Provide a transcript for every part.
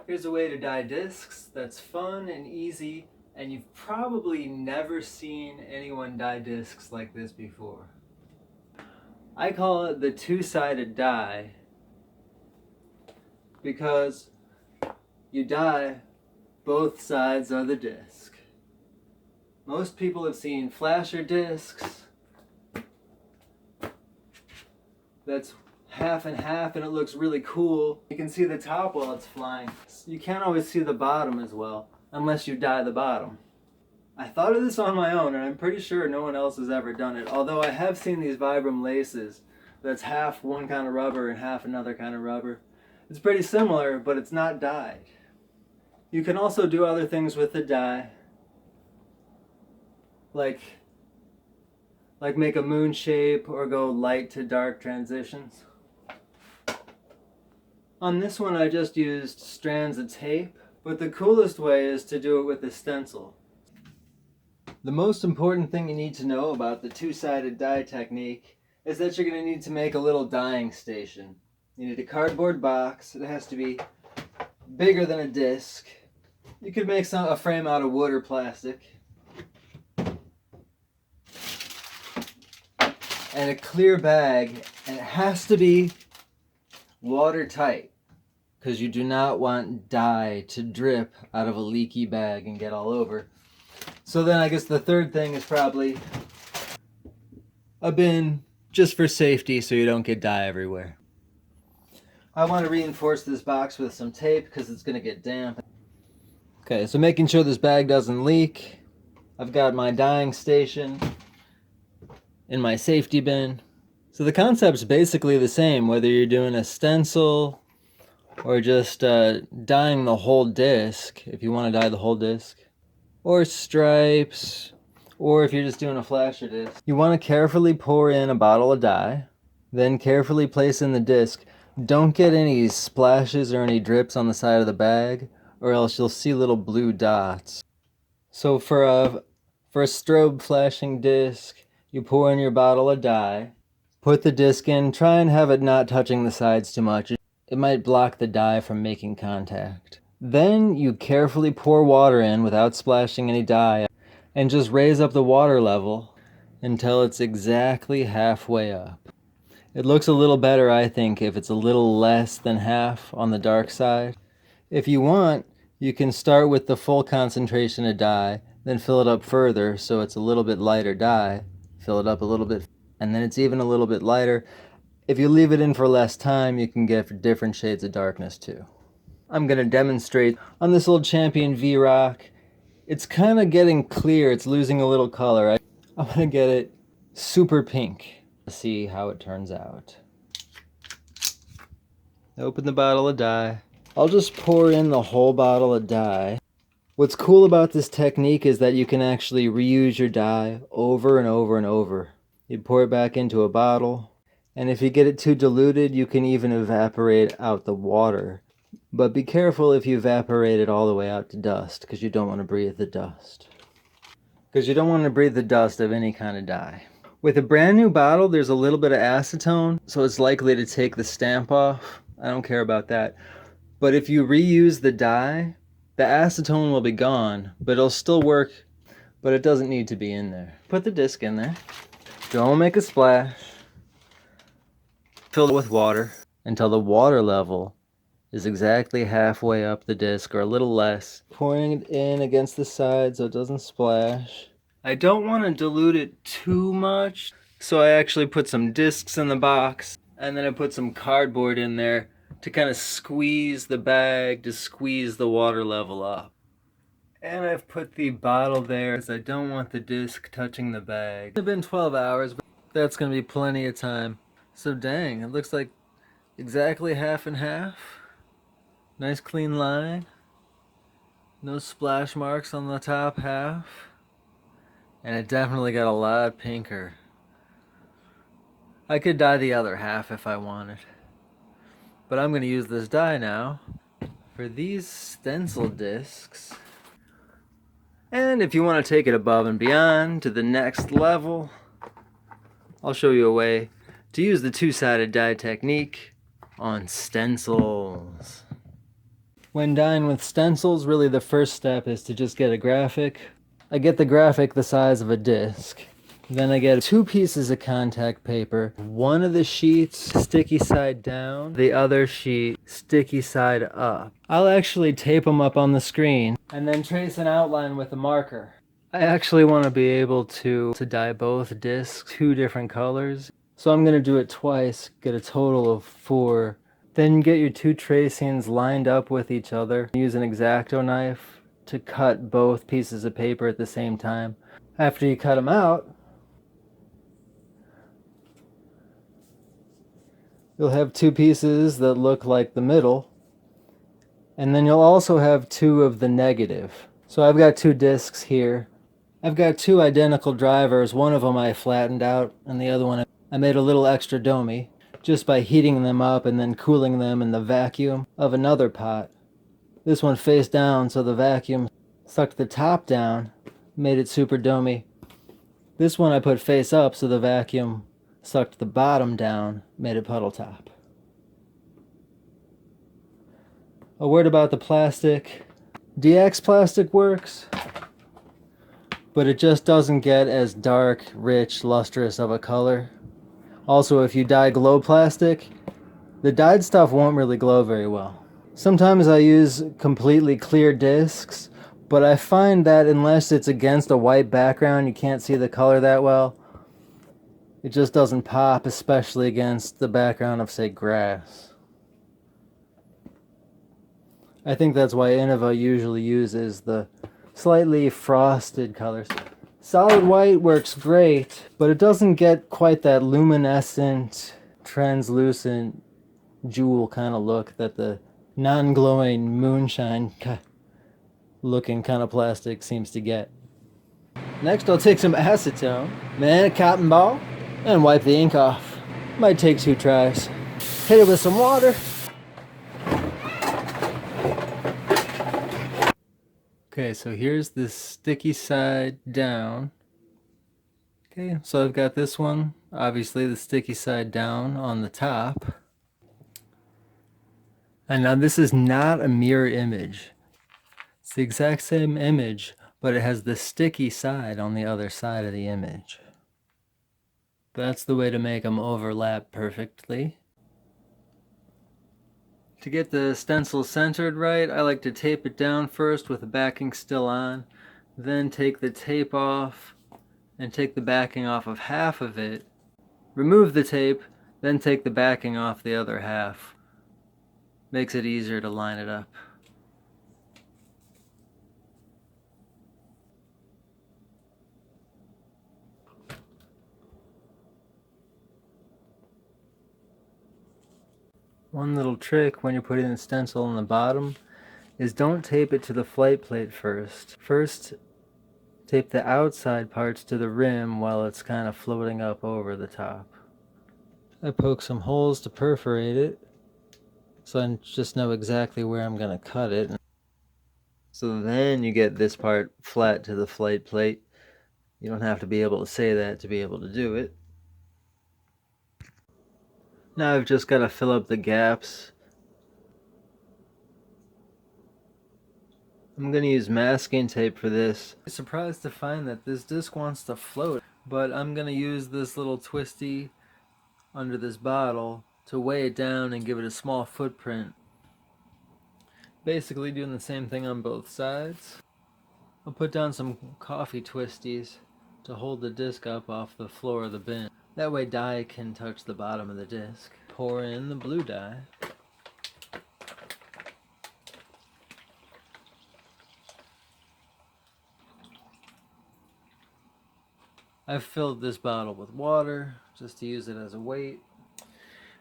Here's a way to dye discs that's fun and easy, and you've probably never seen anyone dye discs like this before. I call it the two-sided dye because you dye both sides of the disc. Most people have seen flasher discs that's half and half and it looks really cool. You can see the top while it's flying. You can't always see the bottom as well unless you dye the bottom. I thought of this on my own and I'm pretty sure no one else has ever done it, although I have seen these Vibram laces that's half one kind of rubber and half another kind of rubber. It's pretty similar, but it's not dyed. You can also do other things with the dye, like make a moon shape or go light to dark transitions. On this one I just used strands of tape, but the coolest way is to do it with a stencil. The most important thing you need to know about the two-sided dye technique is that you're going to need to make a little dyeing station. You need a cardboard box. It has to be bigger than a disc. You could make a frame out of wood or plastic. And a clear bag, and it has to be watertight because you do not want dye to drip out of a leaky bag and get all over. So then I guess the third thing is probably a bin just for safety so you don't get dye everywhere. I want to reinforce this box with some tape because it's going to get damp. Okay, so making sure this bag doesn't leak. I've got my dyeing station in my safety bin. So the concept's basically the same, whether you're doing a stencil or just dyeing the whole disc, if you want to dye the whole disc, or stripes, or if you're just doing a flasher disc. You want to carefully pour in a bottle of dye, then carefully place in the disc. Don't get any splashes or any drips on the side of the bag, or else you'll see little blue dots. So for a strobe flashing disc, you pour in your bottle of dye, put the disc in, try and have it not touching the sides too much. It might block the dye from making contact. Then you carefully pour water in without splashing any dye and just raise up the water level until it's exactly halfway up. It looks a little better, I think, if it's a little less than half on the dark side. If you want, you can start with the full concentration of dye, then fill it up further so it's a little bit lighter dye. Fill it up a little bit, and then it's even a little bit lighter. If you leave it in for less time, you can get different shades of darkness too. I'm going to demonstrate on this old Champion V-Rock. It's kind of getting clear, it's losing a little color. I want to get it super pink. Let's see how it turns out. Open the bottle of dye. I'll just pour in the whole bottle of dye. What's cool about this technique is that you can actually reuse your dye over and over and over. You pour it back into a bottle, and if you get it too diluted, you can even evaporate out the water. But be careful if you evaporate it all the way out to dust, because you don't want to breathe the dust. Because you don't want to breathe the dust of any kind of dye. With a brand new bottle, there's a little bit of acetone, so it's likely to take the stamp off. I don't care about that. But if you reuse the dye, the acetone will be gone, but it'll still work, but it doesn't need to be in there. Put the disc in there. Don't make a splash. Fill it with water until the water level is exactly halfway up the disc or a little less. Pouring it in against the side so it doesn't splash. I don't want to dilute it too much, so I actually put some discs in the box and then I put some cardboard in there to kind of squeeze the bag, to squeeze the water level up. And I've put the bottle there because I don't want the disc touching the bag. It's been 12 hours, but that's going to be plenty of time. So dang, it looks like exactly half and half. Nice clean line. No splash marks on the top half. And it definitely got a lot pinker. I could dye the other half if I wanted. But I'm going to use this dye now for these stencil discs. And if you want to take it above and beyond to the next level, I'll show you a way to use the two-sided dye technique on stencils. When dyeing with stencils, really the first step is to just get a graphic. I get the graphic the size of a disc. Then I get 2 pieces of contact paper. One of the sheets sticky side down, the other sheet sticky side up. I'll actually tape them up on the screen and then trace an outline with a marker. I actually want to be able to dye both discs 2 different colors. So I'm going to do it twice, get a total of 4. Then get your 2 tracings lined up with each other. Use an X-Acto knife to cut both pieces of paper at the same time. After you cut them out, you'll have 2 pieces that look like the middle, and then you'll also have 2 of the negative. So I've got 2 discs here. I've got 2 identical drivers. One of them I flattened out, and the other one I made a little extra domey just by heating them up and then cooling them in the vacuum of another pot. This one face down, so the vacuum sucked the top down, made it super domey. This one I put face up, so the vacuum sucked the bottom down, made it puddle top. A word about the plastic. DX plastic works, but it just doesn't get as dark, rich, lustrous of a color. Also, if you dye glow plastic, the dyed stuff won't really glow very well. Sometimes I use completely clear discs, but I find that unless it's against a white background, you can't see the color that well. It just doesn't pop, especially against the background of, say, grass. I think that's why Innova usually uses the slightly frosted colors. Solid white works great, but it doesn't get quite that luminescent, translucent jewel kind of look that the non-glowing moonshine looking kind of plastic seems to get. Next I'll take some acetone, and a cotton ball, and wipe the ink off. Might take 2 tries. Hit it with some water. Okay, so here's the sticky side down. Okay, so I've got this one, obviously the sticky side down on the top. And now this is not a mirror image. It's the exact same image, but it has the sticky side on the other side of the image. That's the way to make them overlap perfectly. To get the stencil centered right, I like to tape it down first with the backing still on, then take the tape off and take the backing off of half of it, remove the tape, then take the backing off the other half. Makes it easier to line it up. One little trick when you're putting the stencil on the bottom is don't tape it to the flight plate first. First, tape the outside parts to the rim while it's kind of floating up over the top. I poke some holes to perforate it, so I just know exactly where I'm going to cut it. So then you get this part flat to the flight plate. You don't have to be able to say that to be able to do it. Now I've just got to fill up the gaps. I'm going to use masking tape for this. I'm surprised to find that this disc wants to float, but I'm going to use this little twisty under this bottle to weigh it down and give it a small footprint. Basically doing the same thing on both sides. I'll put down some coffee twisties to hold the disc up off the floor of the bin. That way dye can touch the bottom of the disc. Pour in the blue dye. I've filled this bottle with water just to use it as a weight.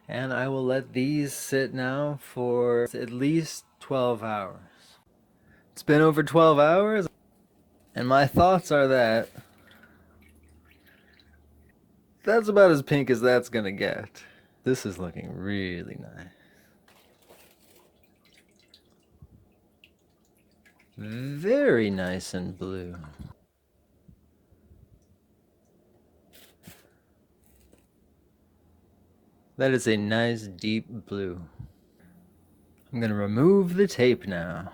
And I will let these sit now for at least 12 hours. It's been over 12 hours, and my thoughts are that that's about as pink as that's gonna get. This is looking really nice. Very nice and blue. That is a nice deep blue. I'm gonna remove the tape now.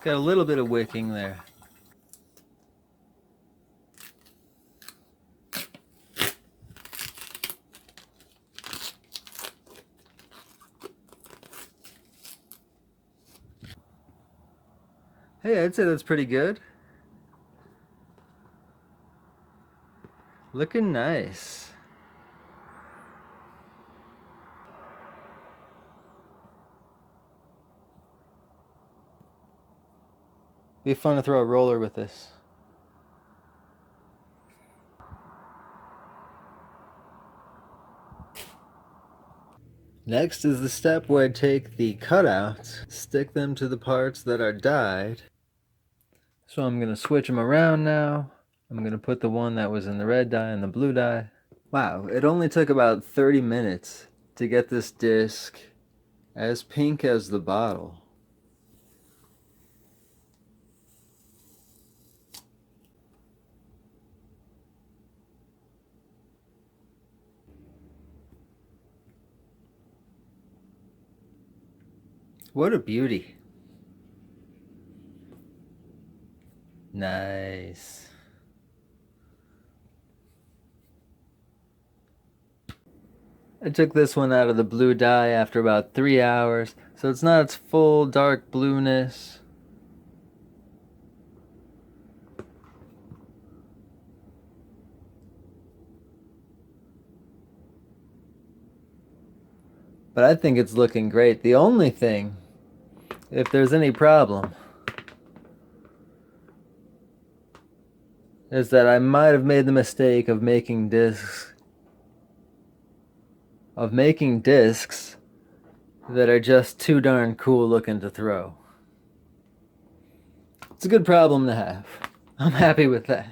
Got a little bit of wicking there. Hey, I'd say that's pretty good. Looking nice. Be fun to throw a roller with this. Next is the step where I take the cutouts, stick them to the parts that are dyed. So I'm going to switch them around now. I'm going to put the one that was in the red dye and the blue dye. Wow, it only took about 30 minutes to get this disc as pink as the bottle. What a beauty. Nice. I took this one out of the blue dye after about 3 hours, so it's not its full dark blueness. But I think it's looking great. The only thing, if there's any problem, is that I might have made the mistake of making discs that are just too darn cool looking to throw. It's a good problem to have. I'm happy with that.